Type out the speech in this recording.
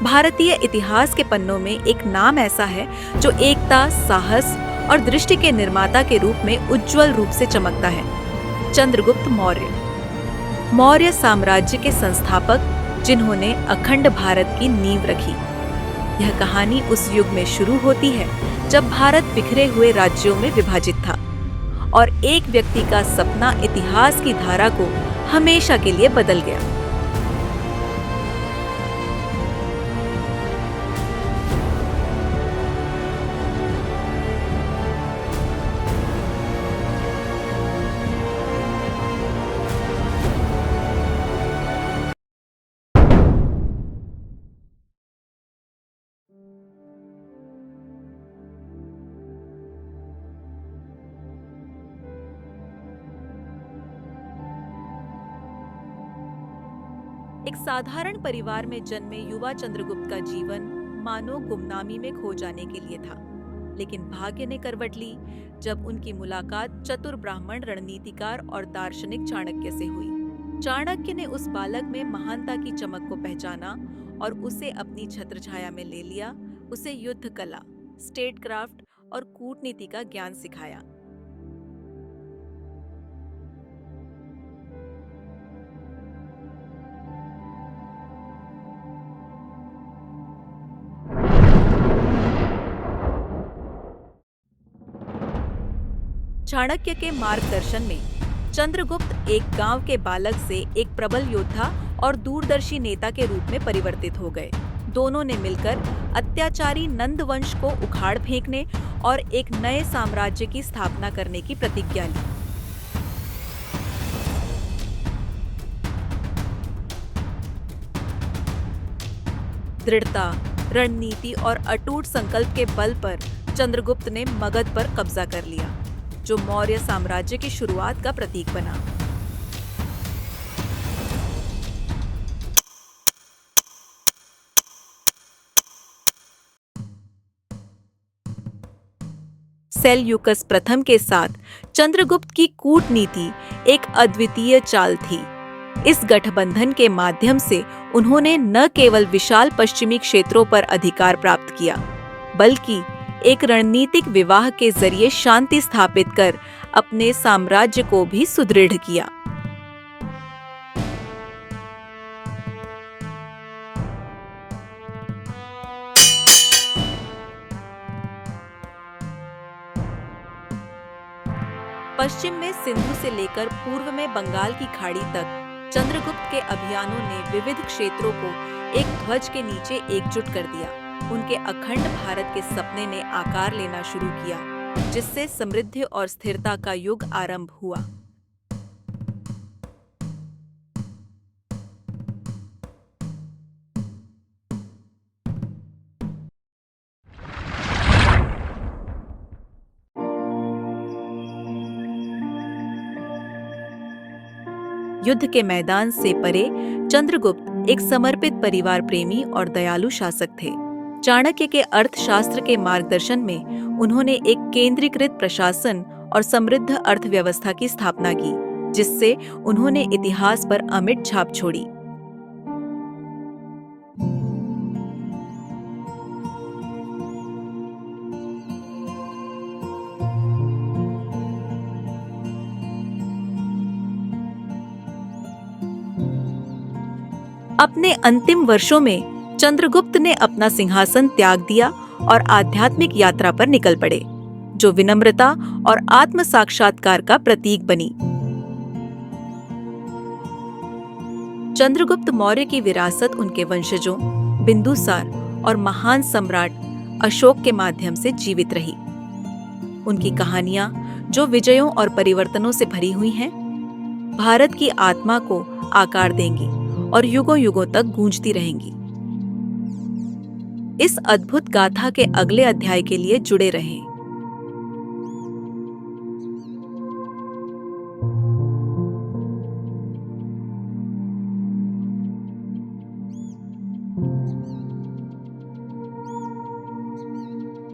भारतीय इतिहास के पन्नों में एक नाम ऐसा है जो एकता, साहस और दृष्टि के निर्माता के रूप में उज्जवल रूप से चमकता है। चंद्रगुप्त मौर्य। मौर्य साम्राज्य के संस्थापक, जिन्होंने अखंड भारत की नींव रखी। यह कहानी उस युग में शुरू होती है जब भारत बिखरे हुए राज्यों में विभाजित था और एक व्यक्ति का सपना इतिहास की धारा को हमेशा के लिए बदल गया। एक साधारण परिवार में जन्मे युवा चंद्रगुप्त का जीवन मानो गुमनामी में खो जाने के लिए था। लेकिन भाग्य ने करवट ली जब उनकी मुलाकात चतुर ब्राह्मण, रणनीतिकार और दार्शनिक चाणक्य से हुई। चाणक्य ने उस बालक में महानता की चमक को पहचाना और उसे अपनी छत्रछाया में ले लिया। उसे युद्ध कला, स्टेटक्राफ्ट और कूटनीति का ज्ञान सिखाया। चाणक्य के मार्गदर्शन में चंद्रगुप्त एक गांव के बालक से एक प्रबल योद्धा और दूरदर्शी नेता के रूप में परिवर्तित हो गए। दोनों ने मिलकर अत्याचारी नंद वंश को उखाड़ फेंकने और एक नए साम्राज्य की स्थापना करने की प्रतिज्ञा ली। दृढ़ता, रणनीति और अटूट संकल्प के बल पर चंद्रगुप्त ने मगध पर कब्जा कर लिया, जो मौर्य साम्राज्य की शुरुआत का प्रतीक बना। सेल्यूकस प्रथम के साथ चंद्रगुप्त की कूटनीति एक अद्वितीय चाल थी। इस गठबंधन के माध्यम से उन्होंने न केवल विशाल पश्चिमी क्षेत्रों पर अधिकार प्राप्त किया, बल्कि एक रणनीतिक विवाह के जरिए शांति स्थापित कर अपने साम्राज्य को भी सुदृढ़ किया। पश्चिम में सिंधु से लेकर पूर्व में बंगाल की खाड़ी तक चंद्रगुप्त के अभियानों ने विविध क्षेत्रों को एक ध्वज के नीचे एकजुट कर दिया। उनके अखंड भारत के सपने ने आकार लेना शुरू किया, जिससे समृद्धि और स्थिरता का युग आरंभ हुआ। युद्ध के मैदान से परे चंद्रगुप्त एक समर्पित परिवार प्रेमी और दयालु शासक थे। चाणक्य के अर्थशास्त्र के मार्गदर्शन में उन्होंने एक केंद्रीकृत प्रशासन और समृद्ध अर्थव्यवस्था की स्थापना की, जिससे उन्होंने इतिहास पर अमिट छाप छोड़ी। अपने अंतिम वर्षों में चंद्रगुप्त ने अपना सिंहासन त्याग दिया और आध्यात्मिक यात्रा पर निकल पड़े, जो विनम्रता और आत्म साक्षात्कार का प्रतीक बनी। चंद्रगुप्त मौर्य की विरासत उनके वंशजों बिंदुसार और महान सम्राट अशोक के माध्यम से जीवित रही। उनकी कहानियां, जो विजयों और परिवर्तनों से भरी हुई हैं, भारत की आत्मा को आकार देंगी और युगों युगों तक गूंजती रहेंगी। इस अद्भुत गाथा के अगले अध्याय के लिए जुड़े रहें।